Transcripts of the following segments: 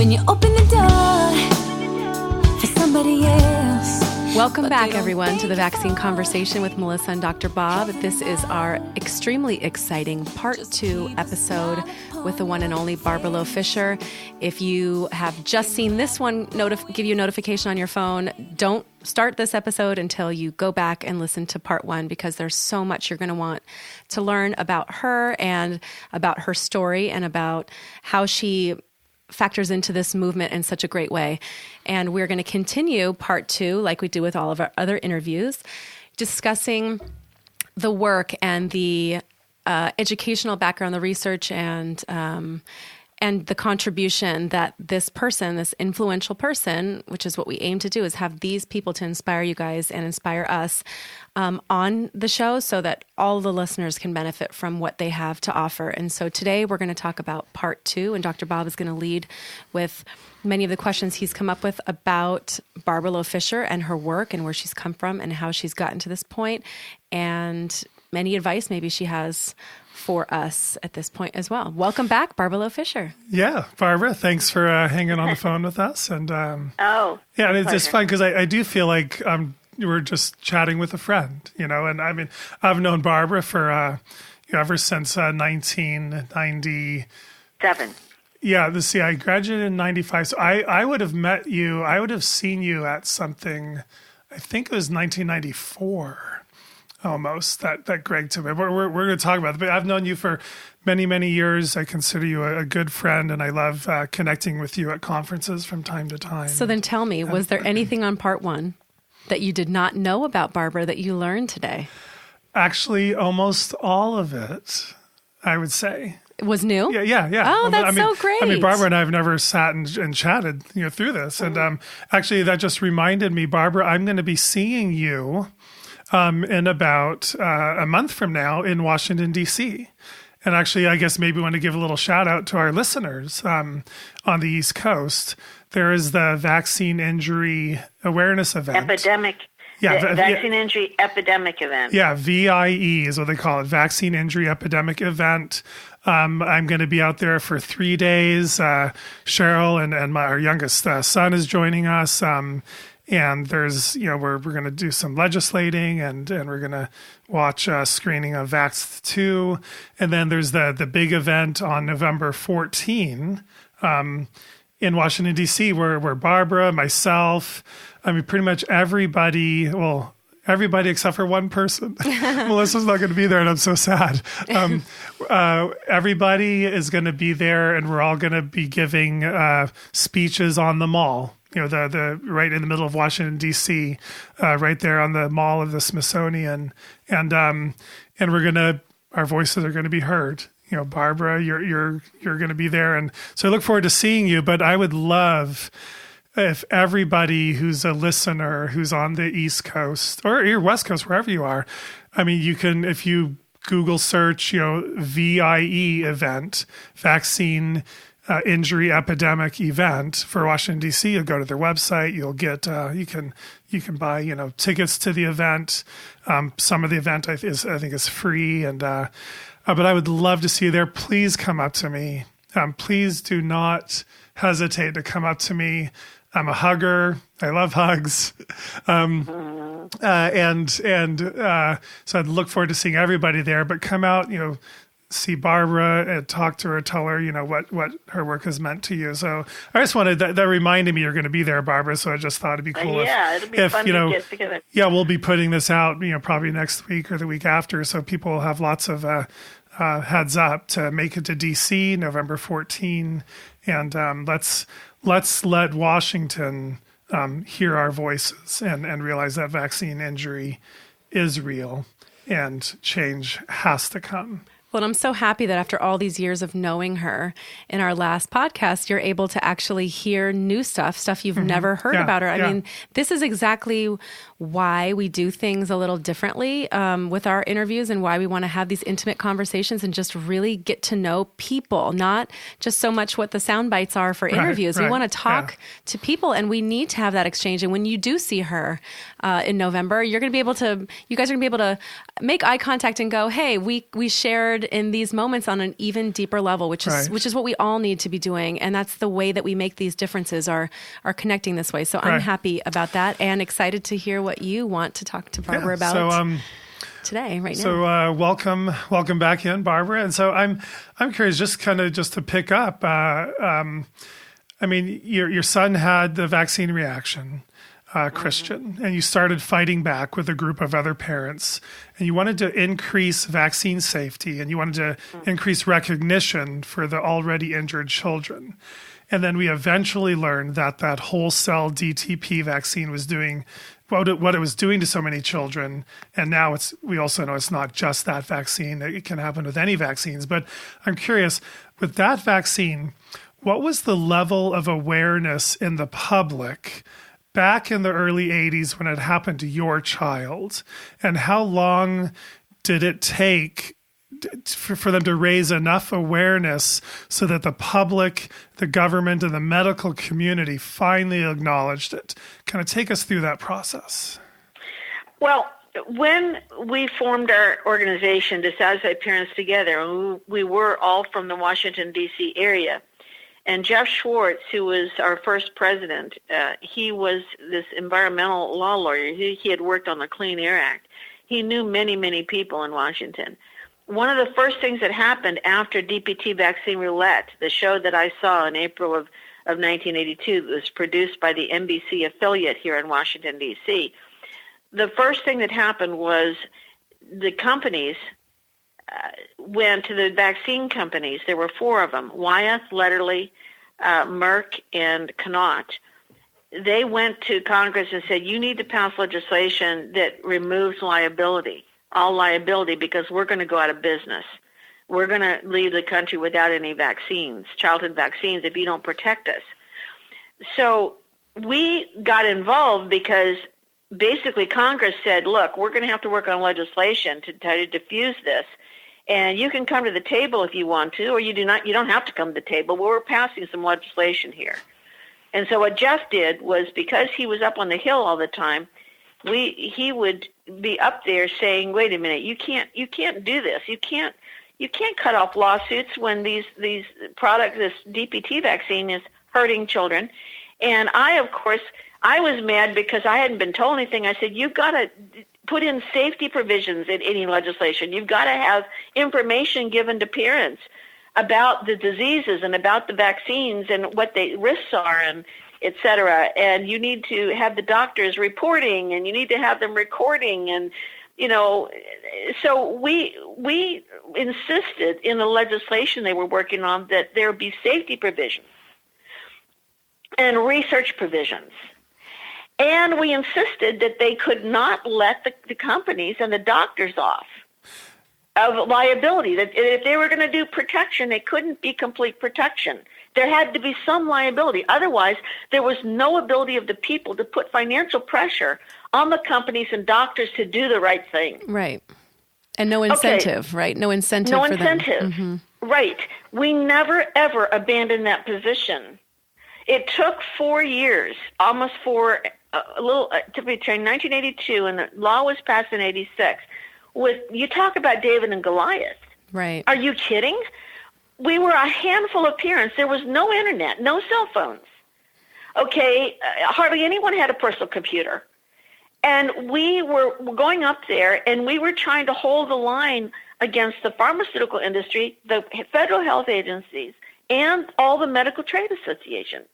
when you open the door for somebody else. Welcome back, everyone, to the Vaccine Conversation with Melissa and Dr. Bob. This is our extremely exciting Part 2 episode with the one and only Barbara Loe Fisher. If you have just seen this one give you a notification on your phone, don't start this episode until you go back and listen to Part 1, because there's so much you're going to want to learn about her and about her story and about how she factors into this movement in such a great way. And we're going to continue Part 2, like we do with all of our other interviews, discussing the work and the educational background, the research, and the contribution that this person, this influential person, which is what we aim to do, is have these people to inspire you guys and inspire us on the show so that all the listeners can benefit from what they have to offer. And so today we're going to talk about Part 2, and Dr. Bob is going to lead with many of the questions he's come up with about Barbara Loe Fisher and her work and where she's come from and how she's gotten to this point, and any advice maybe she has for us at this point as well. Welcome back, Barbara Loe Fisher. Yeah, Barbara, thanks for hanging on the phone with us. And yeah, and it's just fun because I do feel like we're just chatting with a friend, you know. And I mean, I've known Barbara for ever since 1997. Yeah, I graduated in 95. So I would have met you. I would have seen you at something. I think it was 1994. Almost that Greg took me. We're going to talk about it, but I've known you for many, many years. I consider you a good friend, and I love connecting with you at conferences from time to time. So then tell me, was there anything on Part 1 that you did not know about Barbara that you learned today? Actually, almost all of it, I would say. It was new? Yeah. Oh, that's so great. I mean, Barbara and I have never sat and chatted, through this. And actually, that just reminded me, Barbara, I'm going to be seeing you in about a month from now in Washington, D.C. And actually, I guess maybe we want to give a little shout out to our listeners on the East Coast. There is the Vaccine Injury Awareness Event. Epidemic. Yeah, Vaccine Injury Epidemic Event. Yeah, VIE is what they call it, Vaccine Injury Epidemic Event. I'm going to be out there for 3 days. Cheryl and our youngest son is joining us. And there's, we're going to do some legislating and we're going to watch a screening of Vax 2. And then there's the big event on November 14 in Washington, D.C., where Barbara, myself, pretty much everybody except for one person. Melissa's not going to be there, and I'm so sad. Everybody is going to be there, and we're all going to be giving speeches on the mall. The right in the middle of Washington, D.C., right there on the Mall of the Smithsonian. And our voices are going to be heard. Barbara, you're going to be there. And so I look forward to seeing you, but I would love if everybody who's a listener, who's on the East Coast or your West Coast, wherever you are, you can, if you Google search, VIE event, Vaccine Injury Epidemic Event for Washington, D.C., you'll go to their website. You'll get you can buy tickets to the event. Some of the event I think is free, and but I would love to see you there. Please come up to me. Please do not hesitate to come up to me. I'm a hugger. I love hugs, so I'd look forward to seeing everybody there. But come out, see Barbara and talk to her, tell her, what her work has meant to you. So I just wanted that reminded me you're going to be there, Barbara. So I just thought it'd be cool. It'll be fun to get together. Yeah, we'll be putting this out, probably next week or the week after. So people will have lots of heads up to make it to DC November 14. And let's let Washington hear our voices and realize that vaccine injury is real and change has to come. Well, I'm so happy that after all these years of knowing her, in our last podcast, you're able to actually hear new stuff you've never heard about her. I mean, this is exactly why we do things a little differently with our interviews and why we want to have these intimate conversations and just really get to know people, not just so much what the sound bites are for interviews. We want to talk to people, and we need to have that exchange. And when you do see her in November, you guys are going to be able to make eye contact and go, hey, we shared connected in these moments on an even deeper level, which is what we all need to be doing. And that's the way that we make these differences are connecting this way. So I'm happy about that and excited to hear what you want to talk to Barbara about today, right now. So welcome back in, Barbara. And so I'm curious, just to pick up, I mean, your son had the vaccine reaction, Christian, and you started fighting back with a group of other parents, and you wanted to increase vaccine safety, and you wanted to increase recognition for the already injured children. And then we eventually learned that whole cell DTP vaccine was doing what it was doing to so many children. And now we also know it's not just that vaccine. It can happen with any vaccines. But I'm curious, with that vaccine, what was the level of awareness in the public back in the early 80s when it happened to your child? And how long did it take for them to raise enough awareness so that the public, the government, and the medical community finally acknowledged it? Kind of take us through that process. Well, when we formed our organization, Dissatisfied Parents Together, we were all from the Washington, D.C. area. And Jeff Schwartz, who was our first president, he was this environmental law lawyer. He had worked on the Clean Air Act. He knew many, many people in Washington. One of the first things that happened after DPT Vaccine Roulette, the show that I saw in April of 1982, that was produced by the NVIC affiliate here in Washington, D.C., the first thing that happened was the companies went to the vaccine companies. There were 4 of them, Wyeth, Lederle, Merck, and Connaught. They went to Congress and said, you need to pass legislation that removes all liability, because we're going to go out of business. We're going to leave the country without any vaccines, childhood vaccines, if you don't protect us. So we got involved because basically Congress said, look, we're going to have to work on legislation to try to diffuse this. And you can come to the table if you want to, or you don't have to come to the table. Well, we're passing some legislation here. And so what Jeff did was, because he was up on the Hill all the time, he would be up there saying, wait a minute, you can't do this. You can't cut off lawsuits when these products, this DPT vaccine is hurting children. And I was mad because I hadn't been told anything. I said, you've got to put in safety provisions in any legislation. You've got to have information given to parents about the diseases and about the vaccines and what the risks are, and et cetera. And you need to have the doctors reporting, and you need to have them recording. And, so we insisted in the legislation they were working on that there be safety provisions and research provisions. And we insisted that they could not let the companies and the doctors off of liability, that if they were going to do protection, it couldn't be complete protection. There had to be some liability. Otherwise, there was no ability of the people to put financial pressure on the companies and doctors to do the right thing. Right. And no incentive, right? No incentive for them. No incentive. Mm-hmm. Right. We never, ever abandoned that position. It took 4 years, almost to between 1982 and the law was passed in 86. You talk about David and Goliath. Right. Are you kidding? We were a handful of parents. There was no internet, no cell phones. Okay, hardly anyone had a personal computer. And we were going up there, and we were trying to hold the line against the pharmaceutical industry, the federal health agencies, and all the medical trade associations.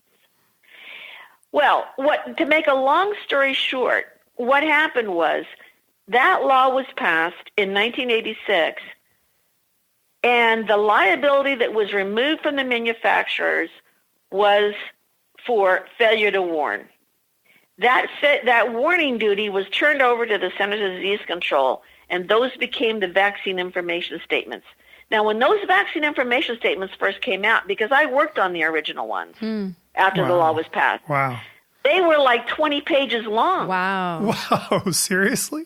Well, to make a long story short, what happened was that law was passed in 1986, and the liability that was removed from the manufacturers was for failure to warn. That warning duty was turned over to the Centers of Disease Control, and those became the vaccine information statements. Now, when those vaccine information statements first came out, because I worked on the original ones after the law was passed. Wow. They were like 20 pages long. Wow. Wow, seriously?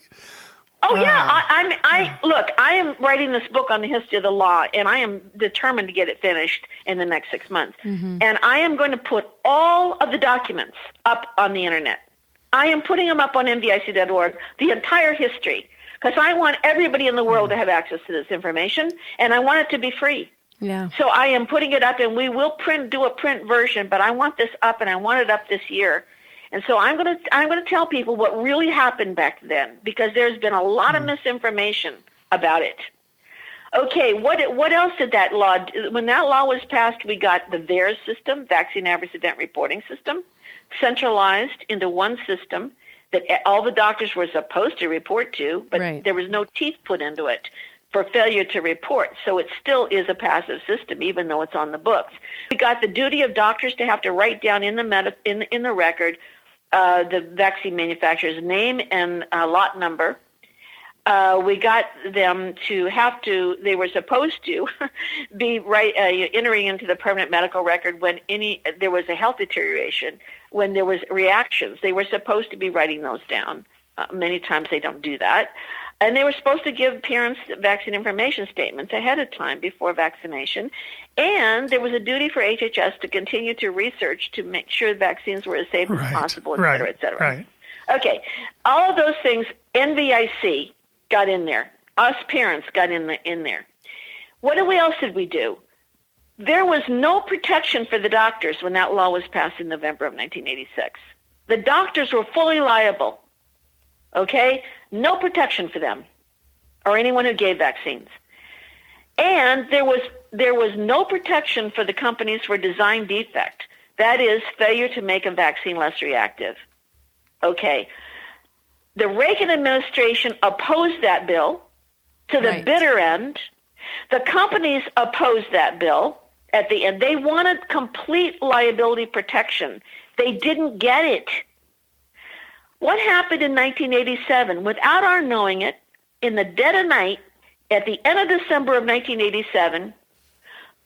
Oh, yeah. Look, I am writing this book on the history of the law, and I am determined to get it finished in the next 6 months. Mm-hmm. And I am going to put all of the documents up on the internet. I am putting them up on NVIC.org, the entire history. because I want everybody in the world to have access to this information, and I want it to be free. Yeah. So I am putting it up, and we will do a print version, but I want this up, and I want it up this year. And so I'm going to tell people what really happened back then, because there's been a lot of misinformation about it. Okay, what else did that law do? When that law was passed, we got the VAERS system, Vaccine Adverse Event Reporting System, centralized into one system that all the doctors were supposed to report to, but there was no teeth put into it for failure to report. So it still is a passive system, even though it's on the books. We got the duty of doctors to have to write down in the record the vaccine manufacturer's name and lot number. We got them to they were supposed to be entering into the permanent medical record when there was a health deterioration, when there was reactions. They were supposed to be writing those down. Many times they don't do that. And they were supposed to give parents vaccine information statements ahead of time before vaccination. And there was a duty for HHS to continue to research to make sure vaccines were as safe as possible, et cetera, et cetera. Right. Okay. All of those things, NVIC got in there. Us parents got in there. What else did we do? There was no protection for the doctors when that law was passed in November of 1986. The doctors were fully liable. Okay? No protection for them or anyone who gave vaccines. And there was no protection for the companies for design defect. That is, failure to make a vaccine less reactive. Okay. The Reagan administration opposed that bill to the bitter end. The companies opposed that bill at the end. They wanted complete liability protection. They didn't get it. What happened in 1987, without our knowing it, in the dead of night, at the end of December of 1987,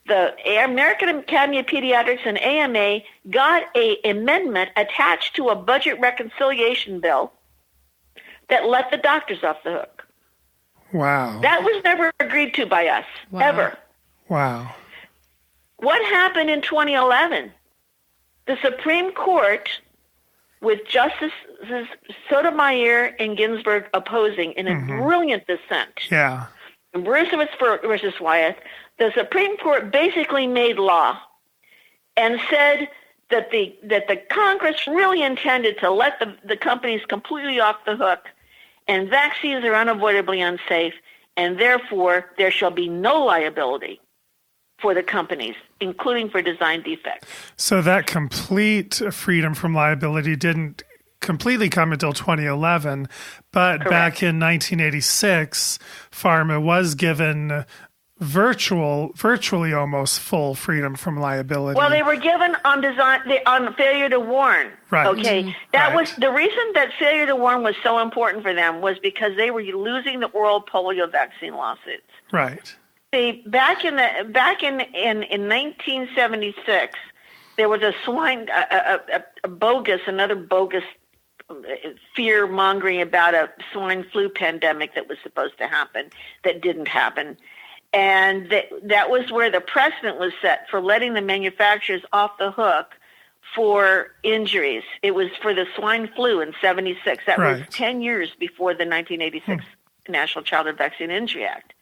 the American Academy of Pediatrics and AMA got an amendment attached to a budget reconciliation bill that let the doctors off the hook. Wow. That was never agreed to by us, ever. Wow. What happened in 2011? The Supreme Court, with Justices Sotomayor and Ginsburg opposing in a brilliant dissent. Yeah. In Bruce versus Wyeth, the Supreme Court basically made law and said that the Congress really intended to let the companies completely off the hook, and vaccines are unavoidably unsafe, and therefore there shall be no liability for the companies, including for design defects. So that complete freedom from liability didn't completely come until 2011, but back in 1986, pharma was given virtually almost full freedom from liability. Well, they were given on failure to warn. Right. Okay, that was the reason that failure to warn was so important for them, was because they were losing the oral polio vaccine lawsuits. Right. See, back in 1976, there was another bogus fear mongering about a swine flu pandemic that was supposed to happen that didn't happen. And that was where the precedent was set for letting the manufacturers off the hook for injuries. It was for the swine flu in 76. That was 10 years before the 1986 National Childhood Vaccine Injury Act.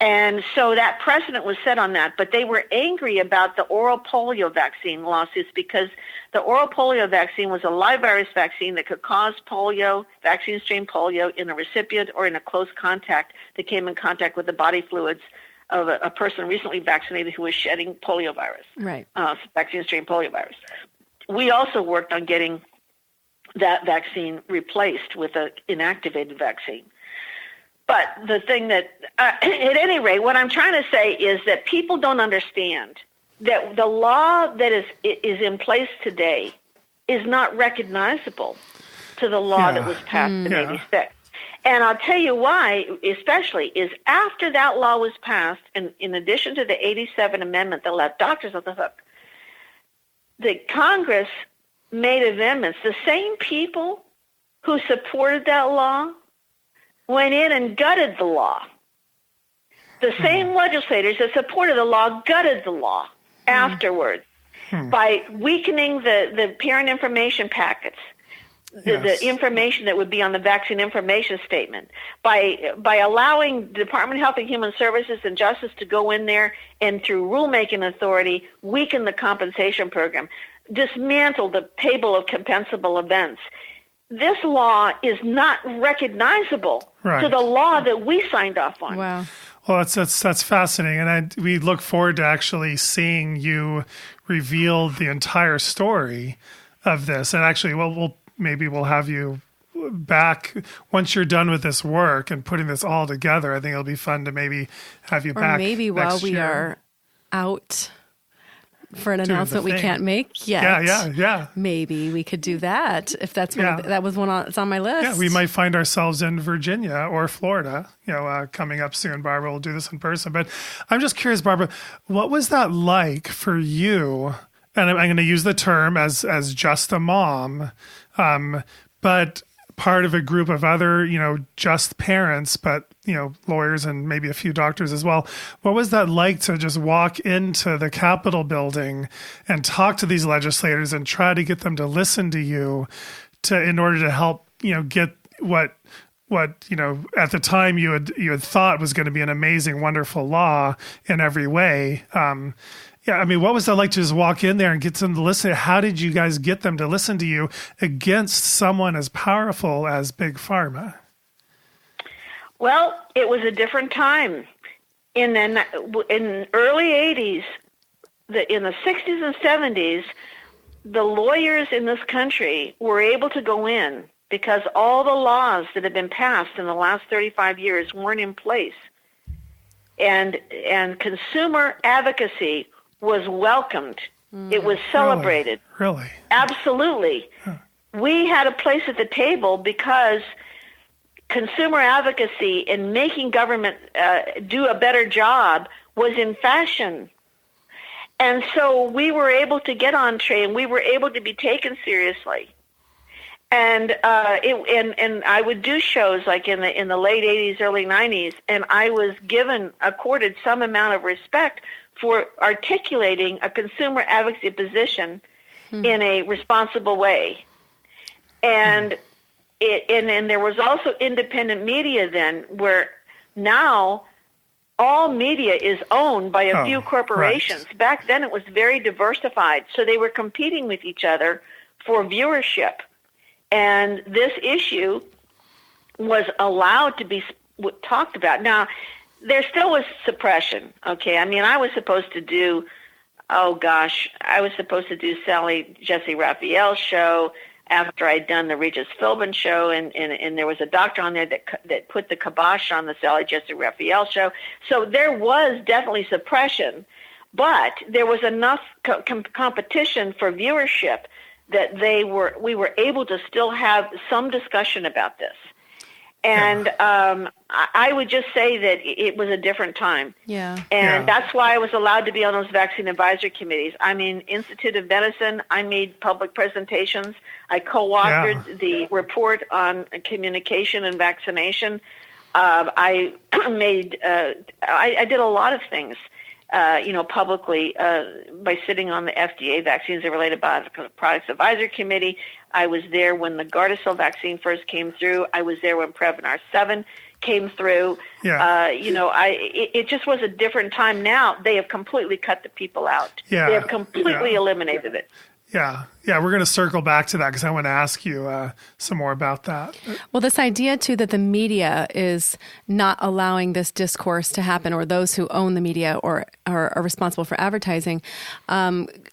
And so that precedent was set on that, but they were angry about the oral polio vaccine lawsuits because the oral polio vaccine was a live virus vaccine that could cause polio, vaccine strain polio, in a recipient or in a close contact that came in contact with the body fluids of a person recently vaccinated who was shedding polio virus, vaccine strain polio virus. We also worked on getting that vaccine replaced with an inactivated vaccine. But the thing that, at any rate, what I'm trying to say is that people don't understand that the law that is in place today is not recognizable to the law that was passed in 86. And I'll tell you why, especially, is after that law was passed, and in addition to the 87 amendment that let doctors off the hook, the Congress made amendments. The same people who supported that law went in and gutted the law. The same legislators that supported the law gutted the law afterwards by weakening the parent information packets, the information that would be on the vaccine information statement. By allowing the Department of Health and Human Services and Justice to go in there and through rulemaking authority weaken the compensation program, dismantle the table of compensable events. This law is not recognizable to the law that we signed off on. Wow. Well, that's fascinating, and we look forward to actually seeing you reveal the entire story of this. And actually, we'll have you back once you're done with this work and putting this all together. I think it'll be fun to maybe have you back. Or maybe while we are out for an announcement we can't make yet. Yeah. Maybe we could do that if that's that was it's on my list. Yeah, we might find ourselves in Virginia or Florida, coming up soon. Barbara will do this in person. But I'm just curious, Barbara, what was that like for you? And I'm going to use the term as just a mom, but part of a group of other, just parents, but, lawyers and maybe a few doctors as well. What was that like to just walk into the Capitol building and talk to these legislators and try to get them to listen to you in order to help, get what at the time you had thought was going to be an amazing, wonderful law in every way. What was that like to just walk in there and get them to listen? How did you guys get them to listen to you against someone as powerful as Big Pharma? Well, it was a different time. In the early 80s, in the 60s and 70s, the lawyers in this country were able to go in because all the laws that had been passed in the last 35 years weren't in place. And consumer advocacy was welcomed. It was celebrated. Really? Absolutely. Huh. We had a place at the table because consumer advocacy and making government do a better job was in fashion. And so we were able to get on train. We were able to be taken seriously. And and I would do shows like in the late 80s, early 90s, and I was accorded some amount of respect for articulating a consumer advocacy position in a responsible way. And and there was also independent media then, where now all media is owned by a few corporations. Right. Back then it was very diversified, so they were competing with each other for viewership. And this issue was allowed to be talked about. Now, there still was suppression, okay? I mean, I was supposed to do Sally Jesse Raphael's show after I'd done the Regis Philbin show, and there was a doctor on there that put the kibosh on the Sally Jesse Raphael show. So there was definitely suppression, but there was enough competition for viewership that we were able to still have some discussion about this. And I would just say that it was a different time. Yeah. And that's why I was allowed to be on those vaccine advisory committees. I mean, Institute of Medicine, I made public presentations. I co-authored the report on communication and vaccination. I did a lot of things, publicly by sitting on the FDA Vaccines and Related Products Advisory Committee. I was there when the Gardasil vaccine first came through. I was there when Prevnar 7 came through. Yeah. It just was a different time. Now they have completely cut the people out. Yeah. They have completely eliminated it. Yeah. We're going to circle back to that because I want to ask you some more about that. Well, this idea, too, that the media is not allowing this discourse to happen, or those who own the media or are responsible for advertising.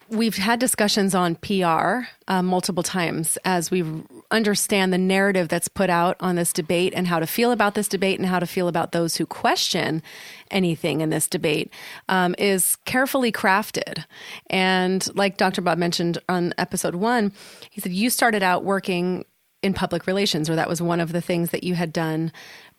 We've had discussions on PR multiple times as we understand the narrative that's put out on this debate and how to feel about this debate and how to feel about those who question anything in this debate is carefully crafted. And like Dr. Bob mentioned on episode 1, he said you started out working in public relations, or that was one of the things that you had done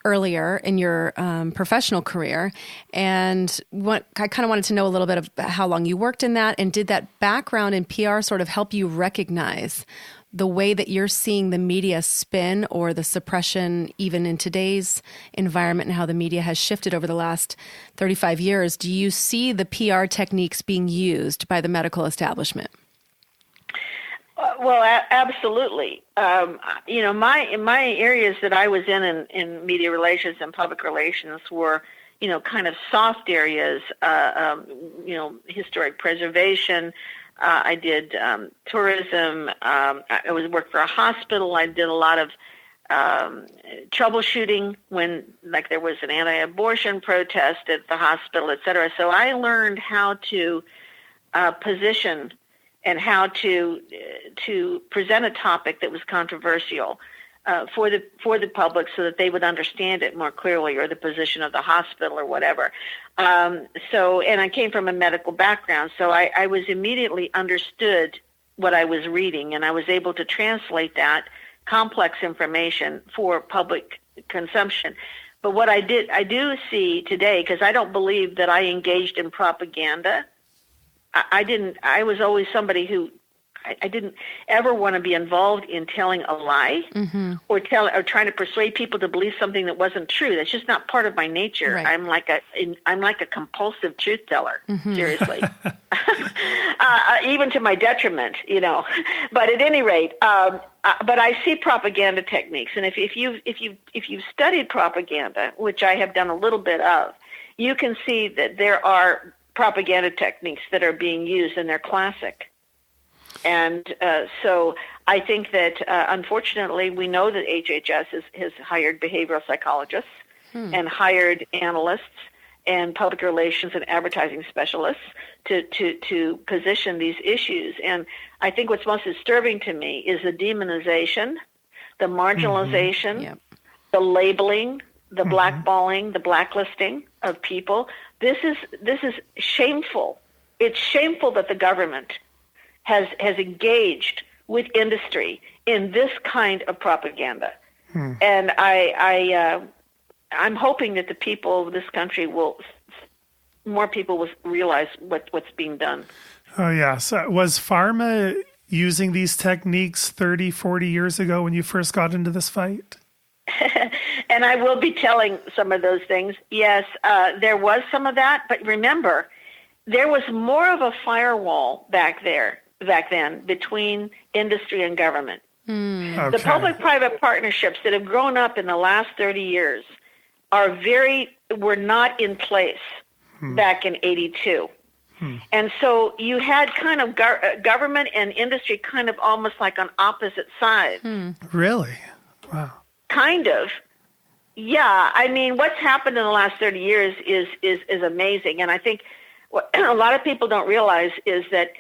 earlier in your professional career. And I kind of wanted to know a little bit of how long you worked in that, and did that background in PR sort of help you recognize the way that you're seeing the media spin, or the suppression even in today's environment, and how the media has shifted over the last 35 years? Do you see the PR techniques being used by the medical establishment? Absolutely. My areas that I was in media relations and public relations were, kind of soft areas. Historic preservation. I did tourism. I worked for a hospital. I did a lot of troubleshooting when, like, there was an anti-abortion protest at the hospital, et cetera. So I learned how to position and how to present a topic that was controversial for the public, so that they would understand it more clearly, or the position of the hospital or whatever. And I came from a medical background, so I was immediately understood what I was reading, and I was able to translate that complex information for public consumption. But what I do see today, because I don't believe that I engaged in propaganda. I was always somebody who I didn't ever want to be involved in telling a lie, or trying to persuade people to believe something that wasn't true. That's just not part of my nature. Right. I'm like a compulsive truth teller. Seriously, even to my detriment, But at any rate, but I see propaganda techniques, and if you've studied propaganda, which I have done a little bit of, you can see that there are propaganda techniques that are being used, and they're classic. And so I think that, unfortunately, we know that HHS has hired behavioral psychologists and hired analysts and public relations and advertising specialists to position these issues. And I think what's most disturbing to me is the demonization, the marginalization, the labeling, the blackballing, the blacklisting of people. This is shameful. It's shameful that the government has engaged with industry in this kind of propaganda. And I'm hoping that the people of this country more people will realize what's being done. Oh, yeah. So was pharma using these techniques 30, 40 years ago when you first got into this fight? And I will be telling some of those things. Yes, there was some of that. But remember, there was more of a firewall back then between industry and government. Okay. The public-private partnerships that have grown up in the last 30 years were not in place back in 82. And so you had kind of government and industry kind of almost like on opposite sides. Really? Wow. Kind of. Yeah. I mean, what's happened in the last 30 years is amazing. And I think what a lot of people don't realize is that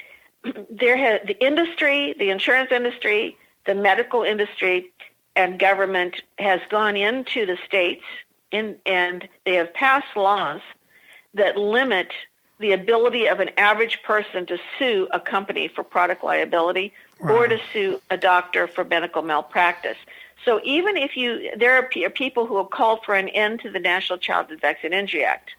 the industry, the insurance industry, the medical industry, and government has gone into the states and they have passed laws that limit the ability of an average person to sue a company for product liability or to sue a doctor for medical malpractice. So even if there are people who have called for an end to the National Childhood Vaccine Injury Act.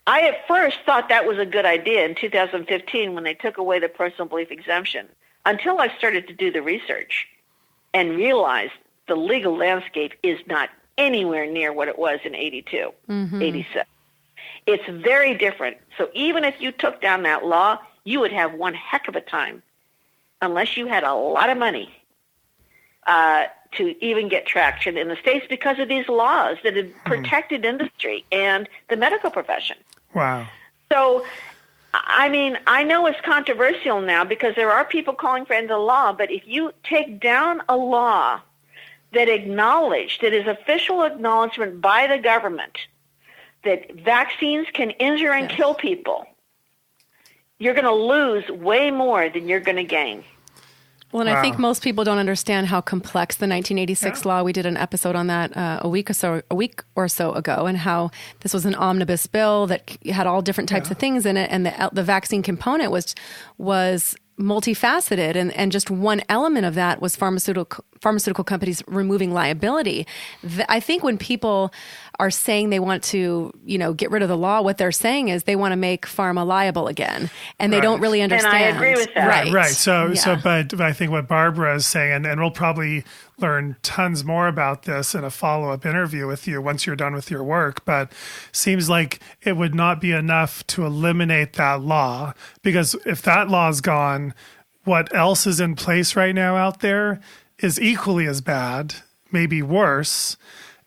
I at first thought that was a good idea in 2015 when they took away the personal belief exemption, until I started to do the research and realized the legal landscape is not anywhere near what it was in 82, 87. It's very different. So even if you took down that law, you would have one heck of a time, unless you had a lot of money, to even get traction in the States because of these laws that have protected industry and the medical profession. Wow. So, I mean, I know it's controversial now because there are people calling for end of the law, but if you take down a law that is official acknowledgement by the government that vaccines can injure and kill people, you're going to lose way more than you're going to gain. Well, and I think most people don't understand how complex the 1986 law. We did an episode on that a week or so ago, and how this was an omnibus bill that had all different types of things in it, and the vaccine component was multifaceted, and just one element of that was pharmaceutical companies removing liability. I think when people are saying they want to, get rid of the law, what they're saying is they want to make pharma liable again, and they don't really understand. And I agree with that. Right. So but I think what Barbara is saying, and we'll probably learn tons more about this in a follow-up interview with you once you're done with your work, but seems like it would not be enough to eliminate that law, because if that law is gone, what else is in place right now out there is equally as bad, maybe worse.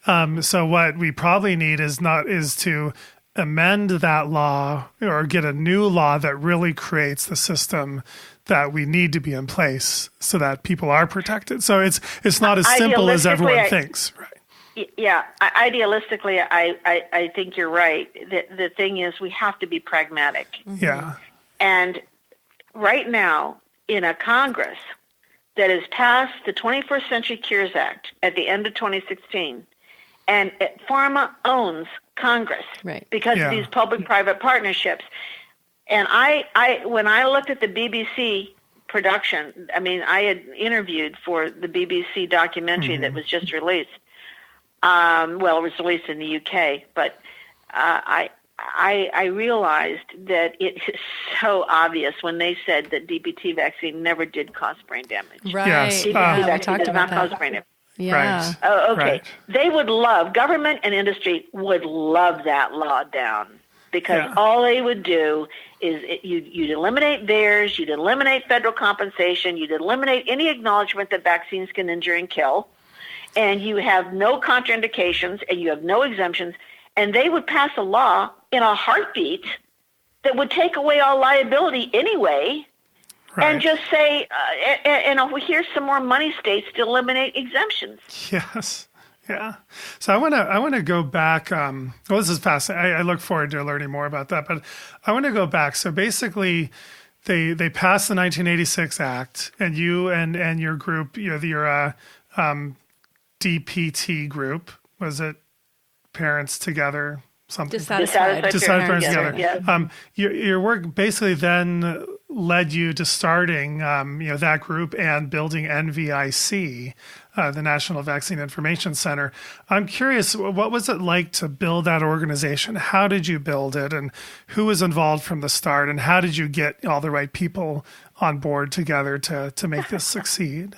So what we probably need is to amend that law or get a new law that really creates the system that we need to be in place so that people are protected. So it's not as simple as everyone thinks, right? Yeah, idealistically, I think you're right. The thing is, we have to be pragmatic. Yeah. And right now, in a Congress that has passed the 21st Century Cures Act at the end of 2016, and Pharma owns Congress because of these public-private partnerships. And when I looked at the BBC production, I mean, I had interviewed for the BBC documentary that was just released. It was released in the UK, but I realized that it is so obvious when they said that DPT vaccine never did cause brain damage. Right. Yes. DPT vaccine does not cause brain damage. Yeah. Right. Oh, okay. Right. They would government and industry would love that law down because all they would do is you'd eliminate theirs, you'd eliminate federal compensation, you'd eliminate any acknowledgement that vaccines can injure and kill, and you have no contraindications and you have no exemptions, and they would pass a law in a heartbeat that would take away all liability anyway. Right. And just say, here's some more money states to eliminate exemptions. Yes. Yeah. So I want to go back. This is fascinating. I look forward to learning more about that. But I want to go back. So basically, they passed the 1986 Act, and you and your group, your DPT group, was it Parents Together? Something. Dissatisfied Parents Together. Yeah. Your work basically then led you to starting, that group and building NVIC, the National Vaccine Information Center. I'm curious, what was it like to build that organization? How did you build it, and who was involved from the start, and how did you get all the right people on board together to make this succeed?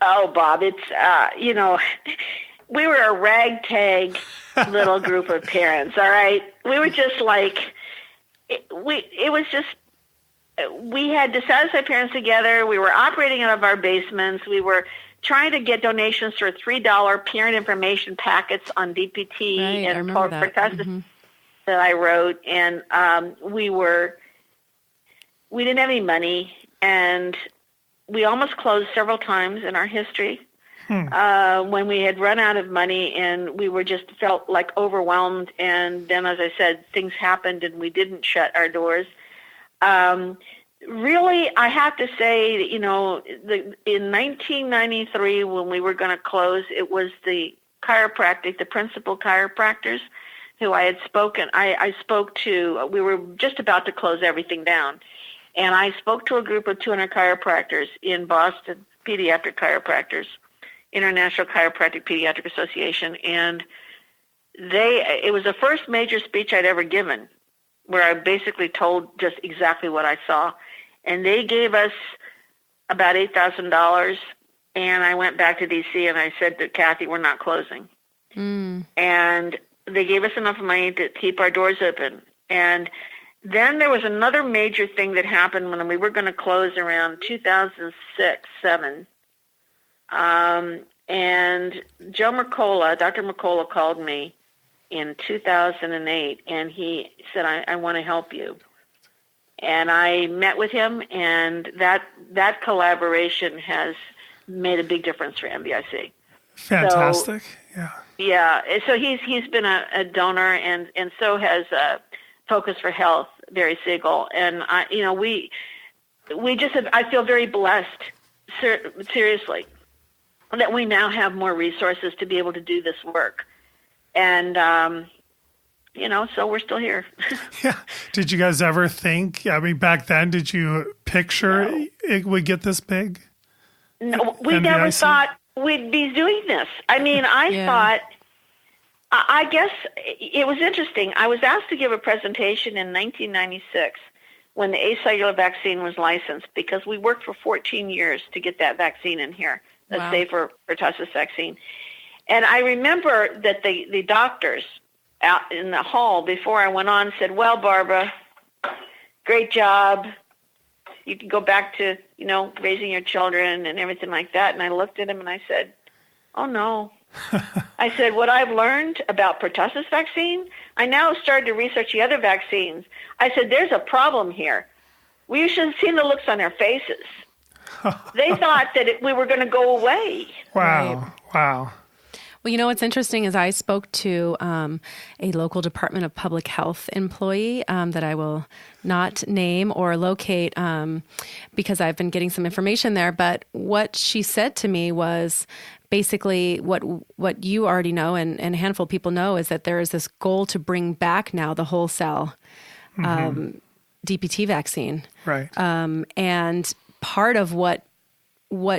Oh, Bob, it's, we were a ragtag little group of parents, all right? We were just like, we had Dissatisfied Parents Together. We were operating out of our basements. We were trying to get donations for $3 parent information packets on DPT and pertussis that I wrote. And we didn't have any money, and we almost closed several times in our history. When we had run out of money and we were just felt like overwhelmed. And then, as I said, things happened and we didn't shut our doors. Really, I have to say, in 1993, when we were going to close, it was the principal chiropractors who I had spoken. I spoke to, we were just about to close everything down. And I spoke to a group of 200 chiropractors in Boston, pediatric chiropractors, International Chiropractic Pediatric Association, and it was the first major speech I'd ever given, where I basically told just exactly what I saw. And they gave us about $8,000, and I went back to D.C. and I said to Kathy, we're not closing. And they gave us enough money to keep our doors open. And then there was another major thing that happened when we were going to close around 2006, 2007. And Dr. McCullough called me in 2008, and he said, I want to help you. And I met with him, and that collaboration has made a big difference for NVIC. Fantastic. Yeah. So he's been a donor, and so has Focus for Health, Barry Siegel. And we just have, I feel very blessed, seriously, that we now have more resources to be able to do this work. And, so we're still here. Yeah. Did you guys ever think, back then, did you picture it would get this big? No, we never thought we'd be doing this. I thought, I guess it was interesting. I was asked to give a presentation in 1996 when the acellular vaccine was licensed, because we worked for 14 years to get that vaccine in here, the safer pertussis vaccine. And I remember that the doctors out in the hall before I went on said, well, Barbara, great job. you can go back to, raising your children and everything like that. And I looked at him and I said, oh, no. I said, what I've learned about pertussis vaccine, I now started to research the other vaccines. I said, there's a problem here. We should have seen the looks on their faces. They thought that we were going to go away. Wow. Right. Wow. Well, what's interesting is I spoke to a local Department of Public Health employee that I will not name or locate because I've been getting some information there. But what she said to me was basically what you already know and a handful of people know is that there is this goal to bring back now the whole cell DPT vaccine. Right. And part of what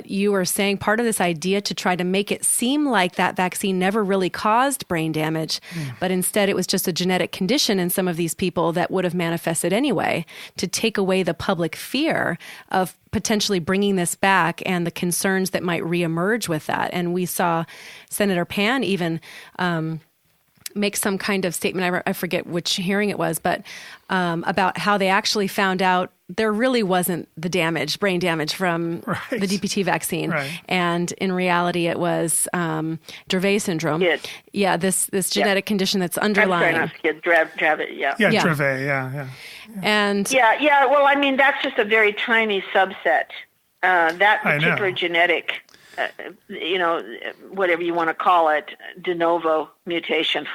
you were saying, part of this idea to try to make it seem like that vaccine never really caused brain damage, but instead it was just a genetic condition in some of these people that would have manifested anyway, to take away the public fear of potentially bringing this back and the concerns that might reemerge with that. And we saw Senator Pan even make some kind of statement, I forget which hearing it was, but about how they actually found out there really wasn't the brain damage from the DPT vaccine. Right. And in reality, it was Dravet syndrome. Yes. Yeah, this genetic condition that's underlying. Dravet, yeah. Yeah, Dravet, yeah. And well, I mean, that's just a very tiny subset. That particular genetic, whatever you want to call it, de novo mutation.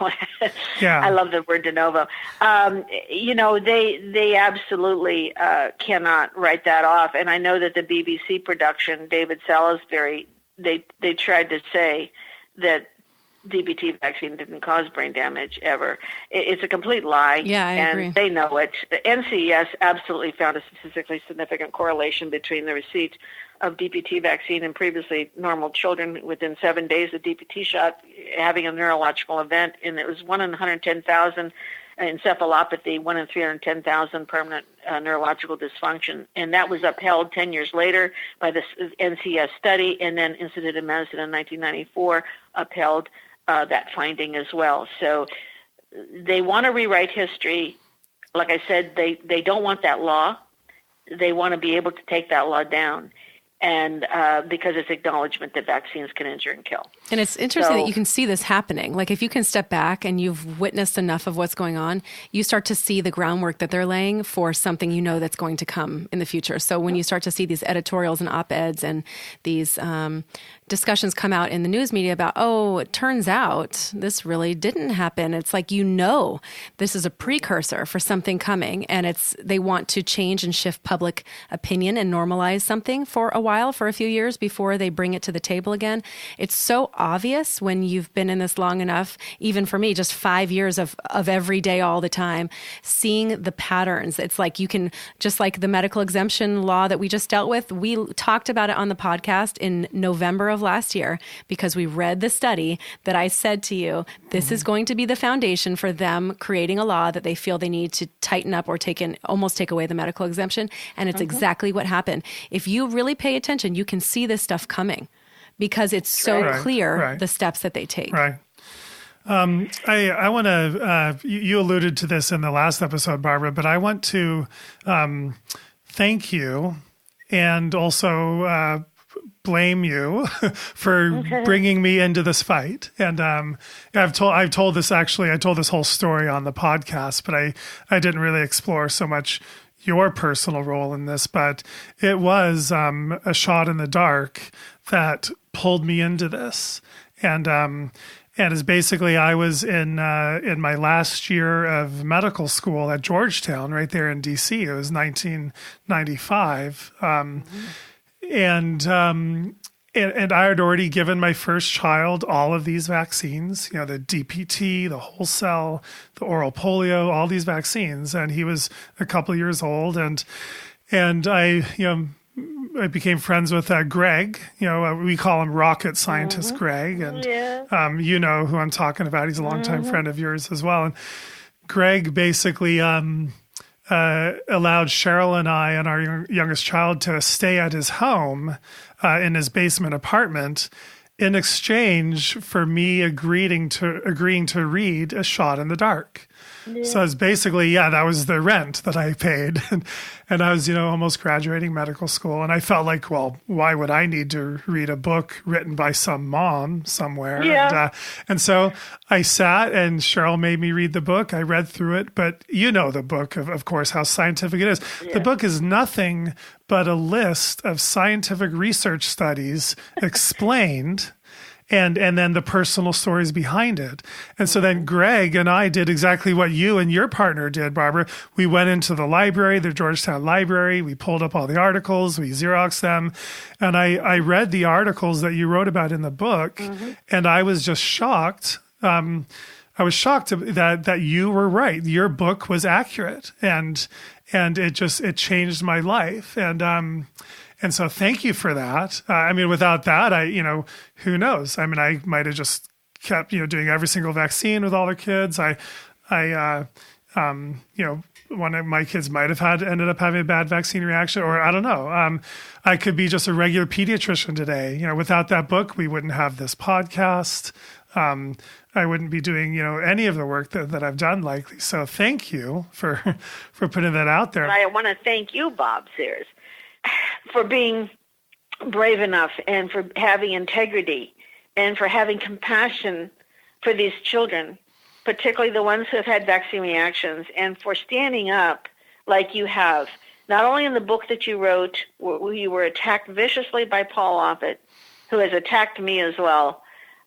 Yeah. I love the word de novo. They absolutely cannot write that off. And I know that the BBC production, David Salisbury, they tried to say that DPT vaccine didn't cause brain damage ever. It's a complete lie. Yeah, I agree. And they know it. The NCES absolutely found a statistically significant correlation between the receipt of DPT vaccine in previously normal children within 7 days of DPT shot having a neurological event, and it was 1 in 110,000 encephalopathy, 1 in 310,000 permanent neurological dysfunction, and that was upheld 10 years later by the NCS study, and then Institute of Medicine in 1994 upheld that finding as well. So they want to rewrite history. Like I said, they don't want that law. They want to be able to take that law down. And because it's acknowledgement that vaccines can injure and kill. And it's interesting that you can see this happening. Like if you can step back and you've witnessed enough of what's going on, you start to see the groundwork that they're laying for something that's going to come in the future. So when you start to see these editorials and op-eds and these discussions come out in the news media about, it turns out this really didn't happen. It's like, this is a precursor for something coming, and they want to change and shift public opinion and normalize something for a while, for a few years before they bring it to the table again. It's so obvious when you've been in this long enough, even for me, just 5 years of every day, all the time, seeing the patterns. It's like you can, just like the medical exemption law that we just dealt with, we talked about it on the podcast in November of last year because we read the study that I said to you, this is going to be the foundation for them creating a law that they feel they need to tighten up or almost take away the medical exemption. And it's exactly what happened. If you really pay attention, you can see this stuff coming because it's so clear the steps that they take. Right. I want to, you alluded to this in the last episode, Barbara, but I want to thank you and also blame you for bringing me into this fight. And I told this whole story on the podcast, but I didn't really explore so much your personal role in this, but it was a shot in the dark that pulled me into this. And is basically I was in my last year of medical school at Georgetown, right there in DC. It was 1995. And I had already given my first child all of these vaccines, the DPT, the whole cell, the oral polio, all these vaccines. And he was a couple of years old. And I became friends with Greg. We call him rocket scientist Greg. And you know who I'm talking about. He's a longtime friend of yours as well. And Greg basically allowed Cheryl and I and our youngest child to stay at his home in his basement apartment in exchange for me agreeing to read A Shot in the Dark. Yeah. So it's basically, that was the rent that I paid. And I was, almost graduating medical school. And I felt like, well, why would I need to read a book written by some mom somewhere? Yeah. And so I sat and Cheryl made me read the book. I read through it. But the book, of course, how scientific it is. Yeah. The book is nothing but a list of scientific research studies explained and then the personal stories behind it. And so then Greg and I did exactly what you and your partner did, Barbara. We went into the library, the Georgetown Library. We pulled up all the articles. We Xeroxed them. And I read the articles that you wrote about in the book. And I was just shocked. I was shocked that you were right. Your book was accurate. And it changed my life. And so thank you for that. Without that, who knows? I might have just kept, doing every single vaccine with all the kids. One of my kids might have ended up having a bad vaccine reaction, or I don't know. I could be just a regular pediatrician today. Without that book, we wouldn't have this podcast. I wouldn't be doing, any of the work that I've done likely. So thank you for putting that out there. And I want to thank you, Bob Sears, for being brave enough and for having integrity and for having compassion for these children, particularly the ones who have had vaccine reactions, and for standing up like you have, not only in the book that you wrote, where you were attacked viciously by Paul Offit, who has attacked me as well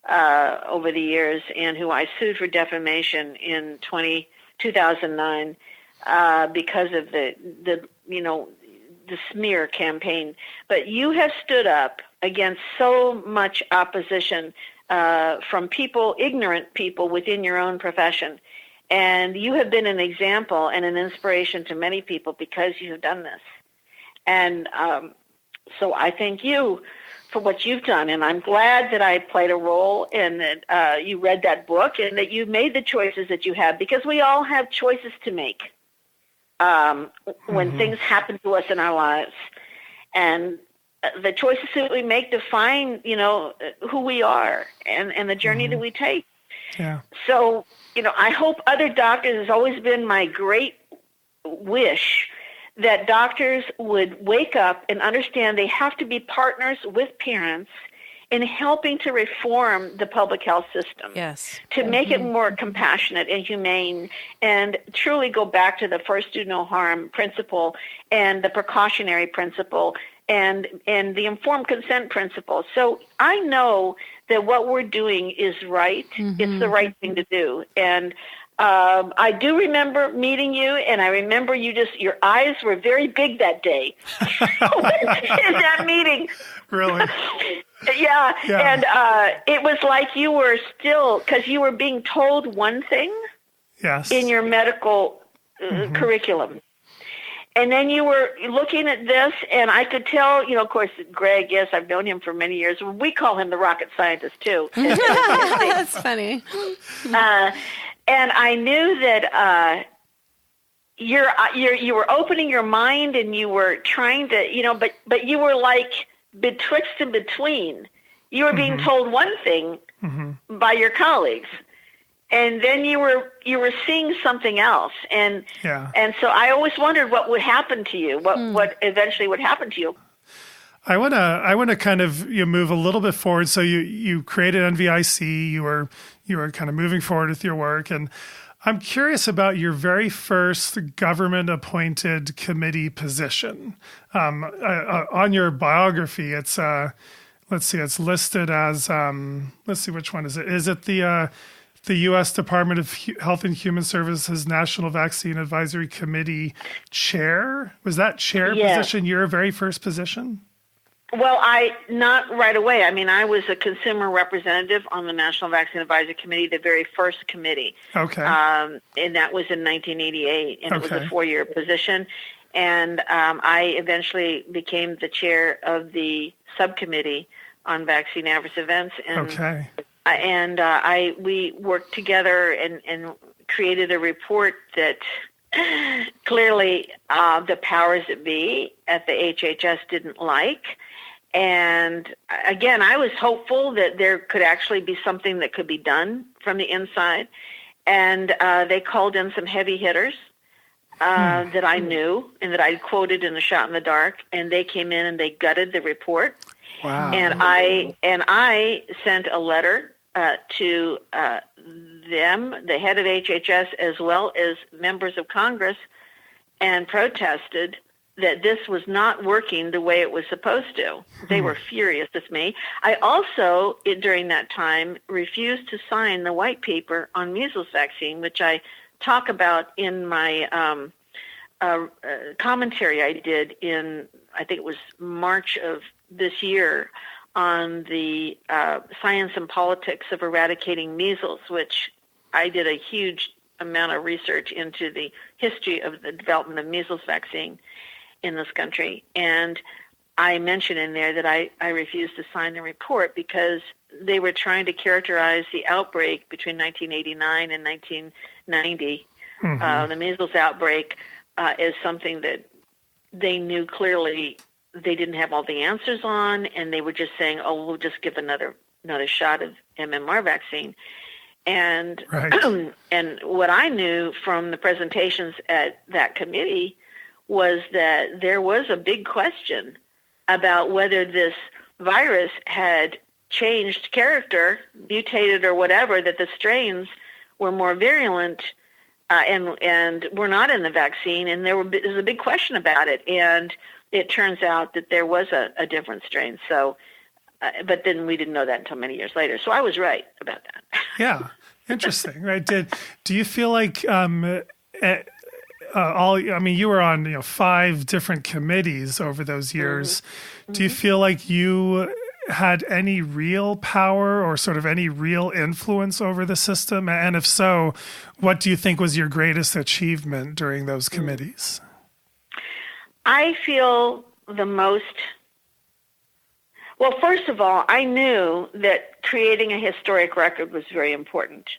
over the years, and who I sued for defamation in 2009 because of the smear campaign. But you have stood up against so much opposition from ignorant people within your own profession. And you have been an example and an inspiration to many people because you have done this. And so I thank you for what you've done. And I'm glad that I played a role and that you read that book and that you made the choices that you have, because we all have choices to make when things happen to us in our lives. And the choices that we make define, who we are and the journey that we take. Yeah. So, I hope other doctors, has always been my great wish that doctors would wake up and understand they have to be partners with parents in helping to reform the public health system. Yes. To make it more compassionate and humane, and truly go back to the first do no harm principle and the precautionary principle and the informed consent principle. So I know that what we're doing is right. It's the right thing to do. And I do remember meeting you, and I remember your eyes were very big that day in that meeting. Really? Yeah. And it was like you were still, because you were being told one thing in your medical curriculum. And then you were looking at this, and I could tell, of course, Greg, yes, I've known him for many years. We call him the rocket scientist, too. That's funny. And I knew that you were opening your mind, and you were trying to, but you were like betwixt and between. You were being told one thing by your colleagues, and then you were seeing something else, and so I always wondered what would happen to you, what eventually would happen to you. I want to kind of move a little bit forward. So you created NVIC. You were kind of moving forward with your work, and I'm curious about your very first government-appointed committee position. On your biography, it's it's listed as let's see, which one is it? Is it the U.S. Department of Health and Human Services National Vaccine Advisory Committee chair? Was that chair position your very first position? Well, not right away. I was a consumer representative on the National Vaccine Advisory Committee, the very first committee. Okay. And that was in 1988, and it was a 4-year position. And I eventually became the chair of the subcommittee on vaccine adverse events. And, we worked together and created a report that clearly the powers that be at the HHS didn't like. And again, I was hopeful that there could actually be something that could be done from the inside. And they called in some heavy hitters that I knew and that I quoted in the Shot in the Dark, and they came in and they gutted the report. Wow. And I sent a letter to them, the head of HHS, as well as members of Congress, and protested that this was not working the way it was supposed to. They were furious with me. I also, during that time, refused to sign the white paper on measles vaccine, which I talk about in my commentary I did in, I think it was March of this year, on the science and politics of eradicating measles, which I did a huge amount of research into the history of the development of measles vaccine in this country. And I mentioned in there that I refused to sign the report because they were trying to characterize the outbreak between 1989 and 1990, the measles outbreak, as something that they knew clearly they didn't have all the answers on, and they were just saying, oh, we'll just give another shot of MMR vaccine. And Right. and what I knew from the presentations at that committee was that there was a big question about whether this virus had changed character, mutated or whatever, that the strains were more virulent and were not in the vaccine, and there was a big question about it. And it turns out that there was a different strain. So, but then we didn't know that until many years later. So I was right about that. Yeah. Interesting. Right. Do you feel like you were on 5 different committees over those years. Do you feel like you had any real power or sort of any real influence over the system? And if so, what do you think was your greatest achievement during those committees? I feel the most, well, first of all, I knew that creating a historic record was very important.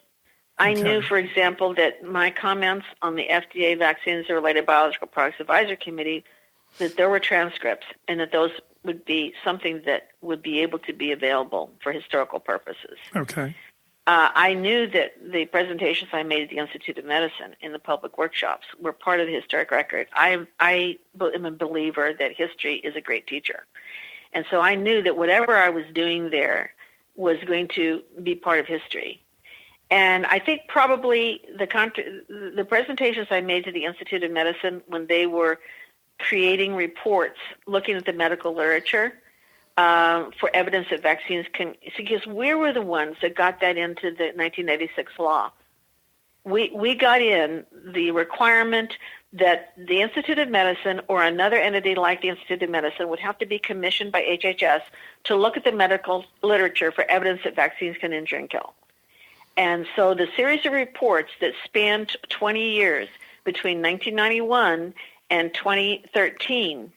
I knew, for example, that my comments on the FDA Vaccines and Related Biological Products Advisory Committee, that there were transcripts and that those would be something that would be able to be available for historical purposes. Okay. I knew that the presentations I made at the Institute of Medicine in the public workshops were part of the historic record. I am a believer that history is a great teacher. And so I knew that whatever I was doing there was going to be part of history. And I think probably the presentations I made to the Institute of Medicine when they were creating reports, looking at the medical literature, for evidence that vaccines can, because we were the ones that got that into the 1986 law. We got in the requirement that the Institute of Medicine or another entity like the Institute of Medicine would have to be commissioned by HHS to look at the medical literature for evidence that vaccines can injure and kill. And so the series of reports that spanned 20 years between 1991 and 2013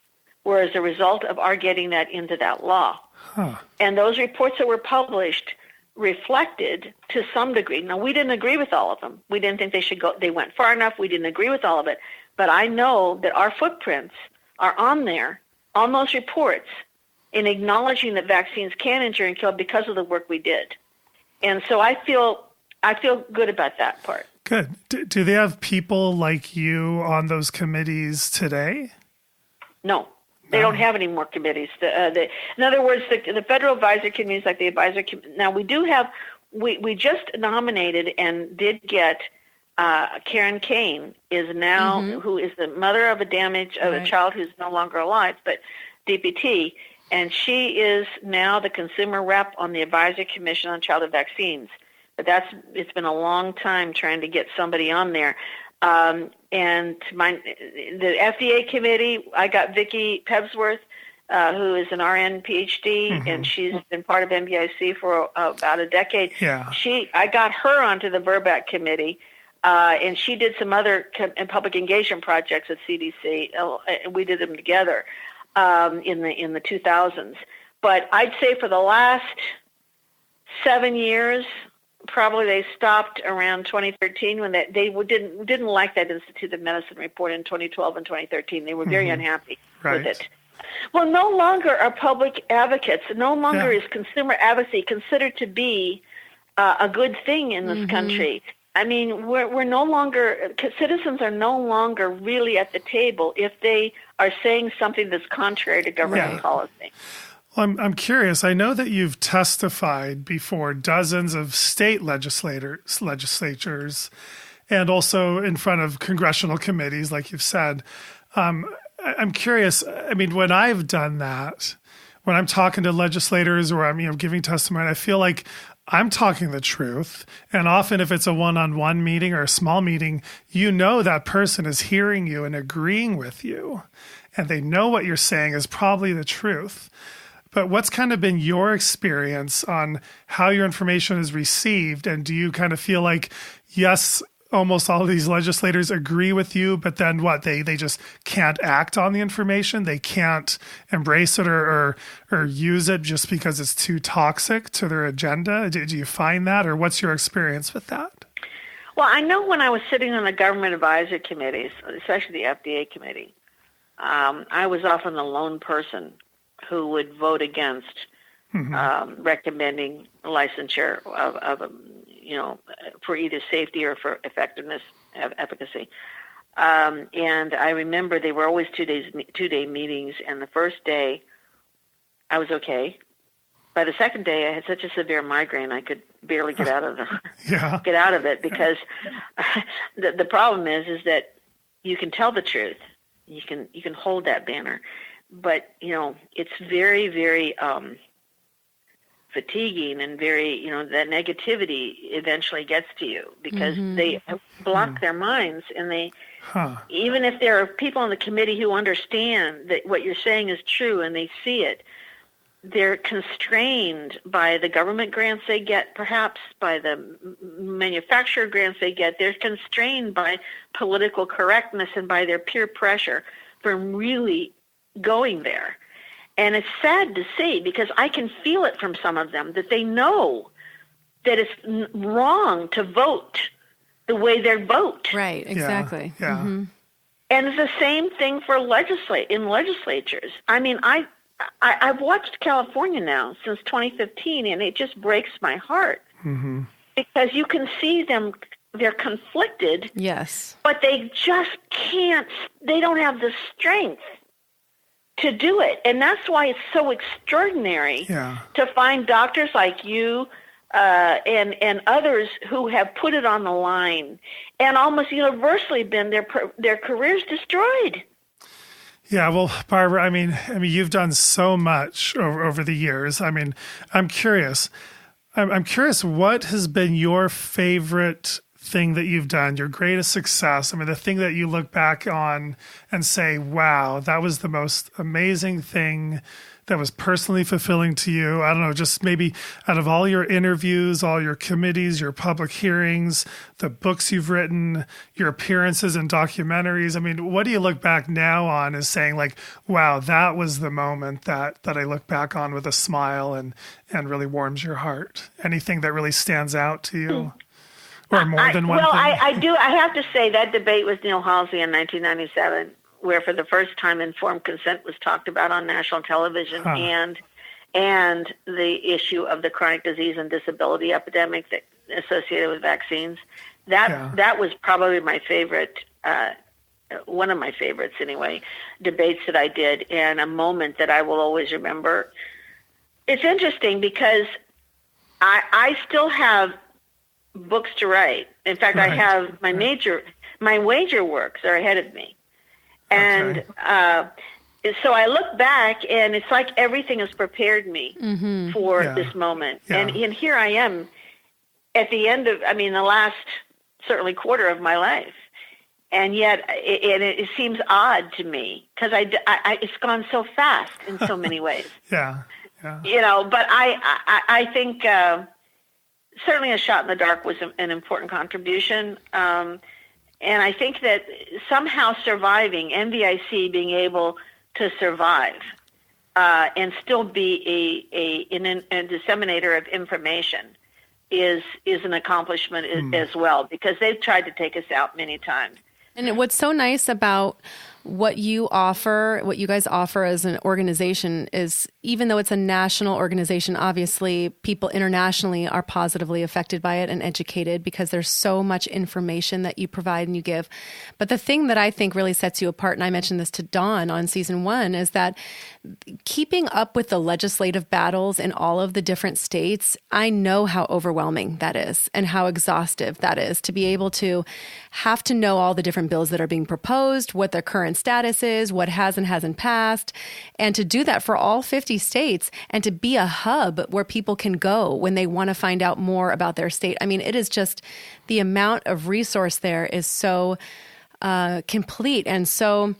were as a result of our getting that into that law. And those reports that were published reflected to some degree. Now, we didn't agree with all of them. We didn't think they should go. They went far enough. We didn't agree with all of it. But I know that our footprints are on there, on those reports, in acknowledging that vaccines can injure and kill because of the work we did. And so I feel good about that part. Good. Do they have people like you on those committees today? No. They don't have any more committees. In other words, the federal advisory committees, like the advisory committee. Now, we do have, we just nominated and did get Karen Kane is now, who is the mother of a child who's no longer alive, but DPT, and she is now the consumer rep on the Advisory Commission on Childhood Vaccines. But it's been a long time trying to get somebody on there. And the FDA committee, I got Vicki Pebsworth, who is an RN PhD, and she's been part of NVIC for about a decade. Yeah. I got her onto the VRBAC committee, and she did some other public engagement projects at CDC. And we did them together in the 2000s. But I'd say for the last 7 years, probably they stopped around 2013 when they didn't like that Institute of Medicine report in 2012 and 2013. They were very unhappy with it. Well, no longer are public advocates, no longer is consumer advocacy considered to be a good thing in this country. I mean, we're no longer, citizens are no longer really at the table if they are saying something that's contrary to government policy. Well, I'm curious. I know that you've testified before dozens of state legislatures and also in front of congressional committees, like you've said. I'm curious. I mean, when I've done that, when I'm talking to legislators or I'm giving testimony, I feel like I'm talking the truth. And often if it's a one-on-one meeting or a small meeting, that person is hearing you and agreeing with you. And they know what you're saying is probably the truth. But what's kind of been your experience on how your information is received? And do you kind of feel like, yes, almost all of these legislators agree with you, but then what? They just can't act on the information. They can't embrace it or use it just because it's too toxic to their agenda. Do you find that, or what's your experience with that? Well, I know when I was sitting on the government advisory committees, especially the FDA committee, I was often the lone person who would vote against recommending licensure of for either safety or for effectiveness, efficacy. And I remember they were always 2-day meetings, and the first day I was okay. By the second day, I had such a severe migraine I could barely get out of it because the problem is that you can tell the truth, you can hold that banner, but it's very, very fatiguing and very, that negativity eventually gets to you because they block their minds, and they, even if there are people on the committee who understand that what you're saying is true and they see it, they're constrained by the government grants they get, perhaps by the manufacturer grants they get. They're constrained by political correctness and by their peer pressure from really going there. And it's sad to see because I can feel it from some of them that they know that it's wrong to vote the way they vote. Right, exactly. Yeah. Mm-hmm. And it's the same thing for in legislatures. I mean, I've watched California now since 2015, and it just breaks my heart because you can see them. They're conflicted. Yes. But they just can't. They don't have the strength to do it. And that's why it's so extraordinary to find doctors like you and others who have put it on the line and almost universally been their careers destroyed. Yeah, well, Barbara, I mean, you've done so much over the years. I mean, I'm curious. I'm curious, what has been your favorite thing that you've done, your greatest success? I mean, the thing that you look back on and say, wow, that was the most amazing thing that was personally fulfilling to you. I don't know, just maybe out of all your interviews, all your committees, your public hearings, the books you've written, your appearances in documentaries. I mean, what do you look back now on as saying like, wow, that was the moment that I look back on with a smile and really warms your heart? Anything that really stands out to you? Or more than one thing? I do. I have to say that debate with Neil Halsey in 1997, where for the first time informed consent was talked about on national television, and the issue of the chronic disease and disability epidemic that associated with vaccines. That was probably my favorite, one of my favorites anyway, debates that I did, and a moment that I will always remember. It's interesting because I still have books to write. In fact, I have my major works are ahead of me. And so I look back, and it's like everything has prepared me for this moment. Yeah. And here I am at the end of, the last certainly quarter of my life. And yet it seems odd to me because it's gone so fast in so many ways. Yeah. But I think certainly a shot in the dark was an important contribution. And I think that somehow surviving, NVIC being able to survive and still be a disseminator of information is an accomplishment as well, because they've tried to take us out many times. And what's so nice about what you guys offer as an organization is, even though it's a national organization, obviously people internationally are positively affected by it and educated because there's so much information that you provide and you give. But the thing that I think really sets you apart, and I mentioned this to Dawn on season 1, is that keeping up with the legislative battles in all of the different states, I know how overwhelming that is and how exhaustive that is, to be able to have to know all the different bills that are being proposed, what their current status is, what has and hasn't passed, and to do that for all 50 states and to be a hub where people can go when they want to find out more about their state. I mean, it is just, the amount of resource there is so complete and so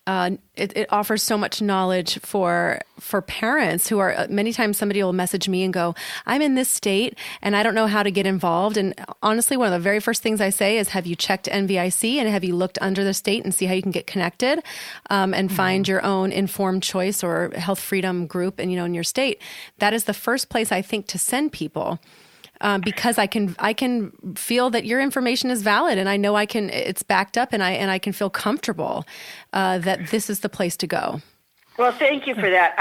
it offers so much knowledge for parents who are, many times somebody will message me and go, I'm in this state and I don't know how to get involved. And honestly, one of the very first things I say is, have you checked NVIC and have you looked under the state and see how you can get connected and find your own informed choice or health freedom group in your state? That is the first place I think to send people. Because I can feel that your information is valid, and I know it's backed up, and I can feel comfortable that this is the place to go. Well, thank you for that.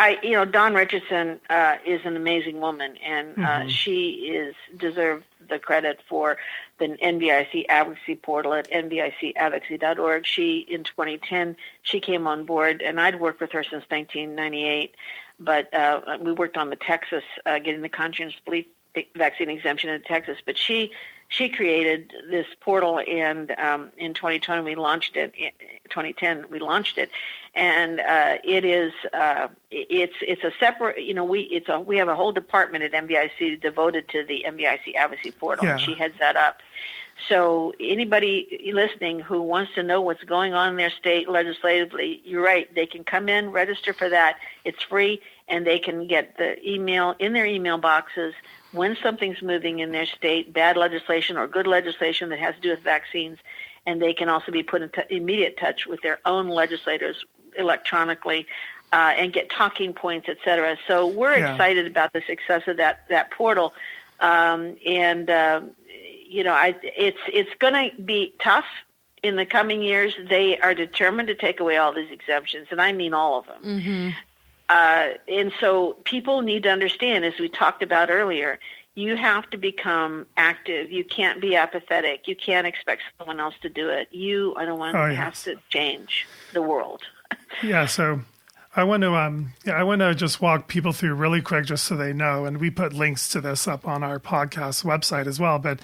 Dawn Richardson is an amazing woman, and she deserves the credit for the NVIC advocacy portal at nvicadvocacy.org. In 2010, she came on board, and I'd worked with her since 1998, but we worked on the Texas, getting the conscience belief vaccine exemption in Texas, but she created this portal, and in 2020 we launched it. 2010 we launched it, and it's a separate. We have a whole department at NVIC devoted to the NVIC advocacy portal, and she heads that up. So anybody listening who wants to know what's going on in their state legislatively, you're right. They can come in, register for that. It's free, and they can get the email in their email boxes when something's moving in their state, bad legislation or good legislation that has to do with vaccines, and they can also be put in immediate touch with their own legislators electronically and get talking points, et cetera. So we're excited about the success of that portal, it's going to be tough in the coming years. They are determined to take away all these exemptions, and I mean all of them. Mm-hmm. And so people need to understand, as we talked about earlier, you have to become active. You can't be apathetic. You can't expect someone else to do it. You are the one who has to change the world. Yeah, so I want to just walk people through really quick just so they know, and we put links to this up on our podcast website as well, but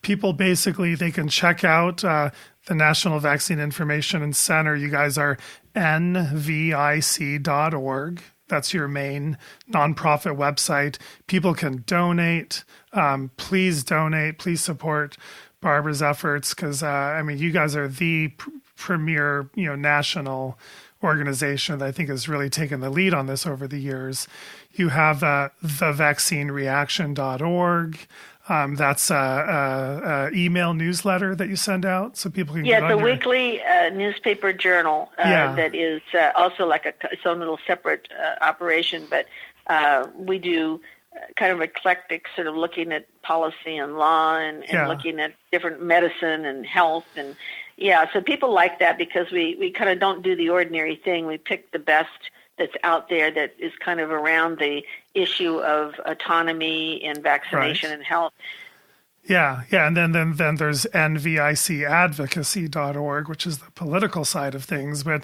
people basically, they can check out the National Vaccine Information Center. You guys are NVIC.org. That's your main nonprofit website. People can donate. Please donate. Please support Barbara's efforts because, you guys are the premier, national organization that I think has really taken the lead on this over the years. You have thevaccinereaction.org. That's a email newsletter that you send out so people can get on it's a weekly newspaper journal that is also like its own little separate operation, but we do kind of eclectic, sort of looking at policy and law and looking at different medicine and health. And so people like that because we kind of don't do the ordinary thing. We pick the best that's out there that is kind of around the issue of autonomy and vaccination and health. Yeah. And then there's NVICadvocacy.org, which is the political side of things. But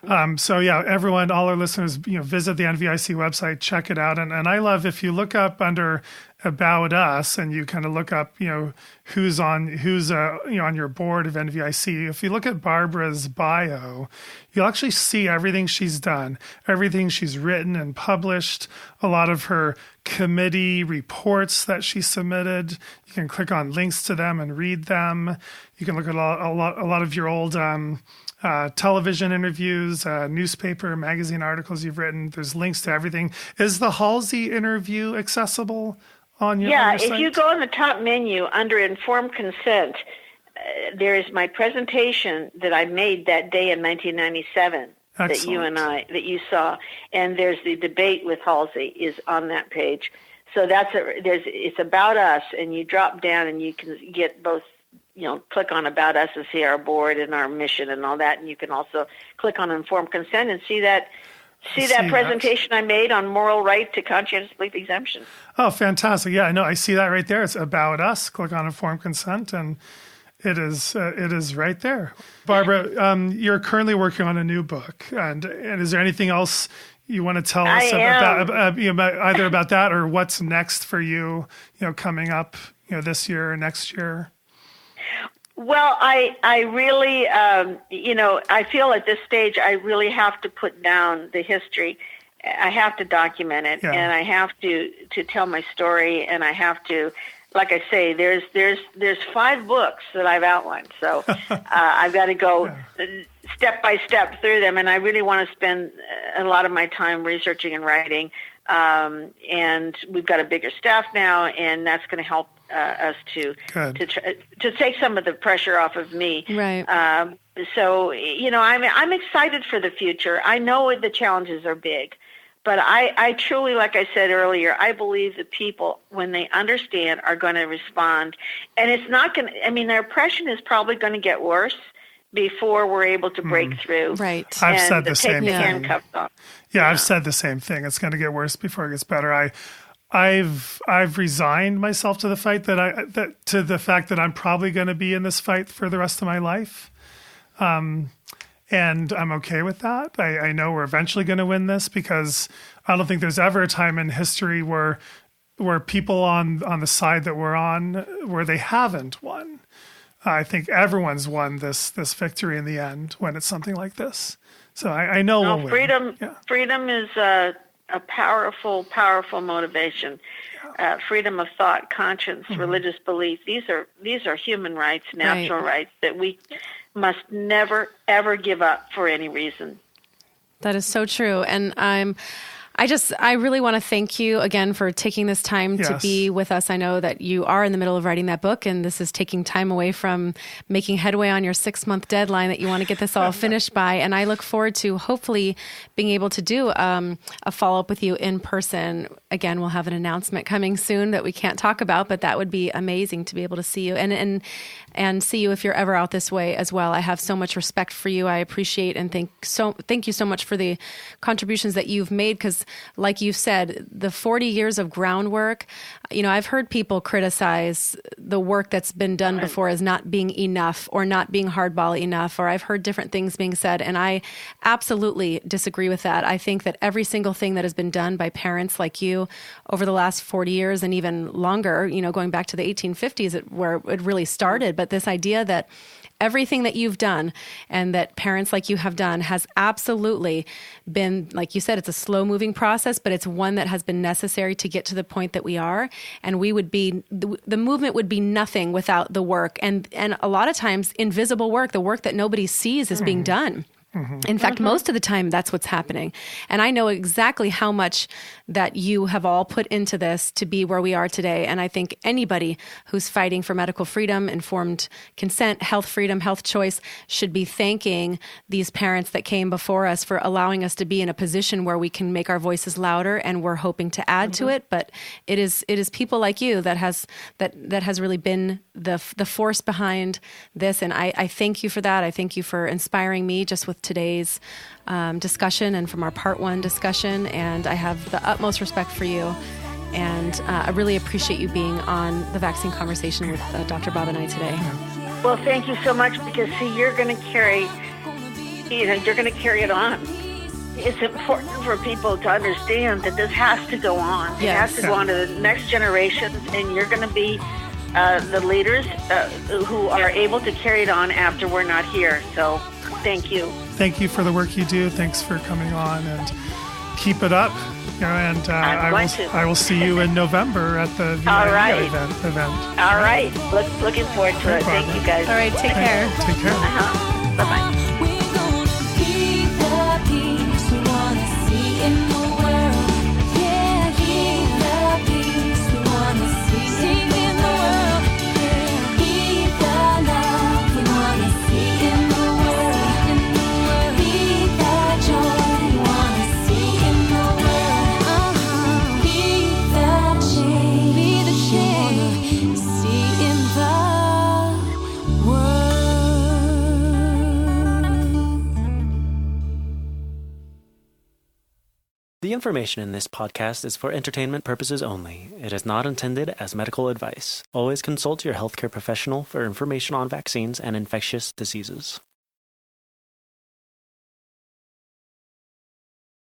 everyone, all our listeners, visit the NVIC website, check it out. And I love, if you look up under About Us and you kind of look up, who's on your board of NVIC. If you look at Barbara's bio, you'll actually see everything she's done, everything she's written and published, a lot of her committee reports that she submitted. You can click on links to them and read them. You can look at a lot of your old television interviews, newspaper, magazine articles you've written. There's links to everything. Is the Halsey interview accessible on your site? If you go on the top menu under Informed Consent, there is my presentation that I made that day in 1997. Excellent. that you saw, and there's the debate with Halsey is on that page. So it's About Us, and you drop down and you can get both click on About Us and see our board and our mission and all that. And you can also click on Informed Consent and see that presentation I made on moral right to conscientious belief exemption. Oh, fantastic. Yeah, I know. I see that right there. It's About Us. Click on Informed Consent, and it is right there. Barbara, you're currently working on a new book. And is there anything else you want to tell us about either about that or what's next for you, coming up, this year or next year? Well, I really, I feel at this stage I really have to put down the history. I have to document it, and I have to tell my story, and I have to, like I say, there's 5 books that I've outlined, so I've got to go step by step through them, and I really want to spend a lot of my time researching and writing. And we've got a bigger staff now, and that's going to help us to take some of the pressure off of me. Right. So I'm excited for the future. I know the challenges are big, but I truly, like I said earlier, I believe the people, when they understand, are going to respond. And it's not going to. I mean, their oppression is probably going to get worse before we're able to break through. Right. I've said the same thing. Handcuffs off. Yeah, I've said the same thing. It's going to get worse before it gets better. I've resigned myself to the fight to the fact that I'm probably going to be in this fight for the rest of my life. And I'm okay with that. I know we're eventually going to win this, because I don't think there's ever a time in history where people on the side that we're on, where they haven't won. I think everyone's won this victory in the end when it's something like this. So I know we'll win. Freedom is a powerful, powerful motivation. Freedom of thought, conscience, religious belief. These are human rights, natural rights that we must never, ever give up for any reason. That is so true. And I really want to thank you again for taking this time to be with us. I know that you are in the middle of writing that book, and this is taking time away from making headway on your 6-month deadline that you want to get this all finished by. And I look forward to hopefully being able to do a follow-up with you in person. Again, we'll have an announcement coming soon that we can't talk about, but that would be amazing to be able to see you and see you if you're ever out this way as well. I have so much respect for you. I appreciate and thank you so much for the contributions that you've made, because like you said, the 40 years of groundwork, I've heard people criticize the work that's been done before as not being enough or not being hardball enough, or I've heard different things being said, and I absolutely disagree with that. I think that every single thing that has been done by parents like you over the last 40 years and even longer, going back to the 1850s where it really started, but this idea that everything that you've done and that parents like you have done has absolutely been, like you said, it's a slow moving process, but it's one that has been necessary to get to the point that we are. And the movement would be nothing without the work. And a lot of times invisible work, the work that nobody sees is being done. In fact, most of the time, that's what's happening. And I know exactly how much that you have all put into this to be where we are today. And I think anybody who's fighting for medical freedom, informed consent, health freedom, health choice should be thanking these parents that came before us for allowing us to be in a position where we can make our voices louder, and we're hoping to add to it. But it is people like you that has really been the force behind this. And I thank you for that. I thank you for inspiring me just with today's discussion and from our part 1 discussion. And I have the utmost respect for you. And I really appreciate you being on the vaccine conversation with Dr. Bob and I today. Well, thank you so much, because you're going to carry it on. It's important for people to understand that this has to go on. It has to go on to the next generations, and you're going to be the leaders who are able to carry it on after we're not here. So thank you. Thank you for the work you do. Thanks for coming on, and keep it up. And I will see you in November at the VIE event. All right. Looking forward to it. Thank you, guys. All right. Take care. Take care. Bye-bye. The information in this podcast is for entertainment purposes only. It is not intended as medical advice. Always consult your healthcare professional for information on vaccines and infectious diseases.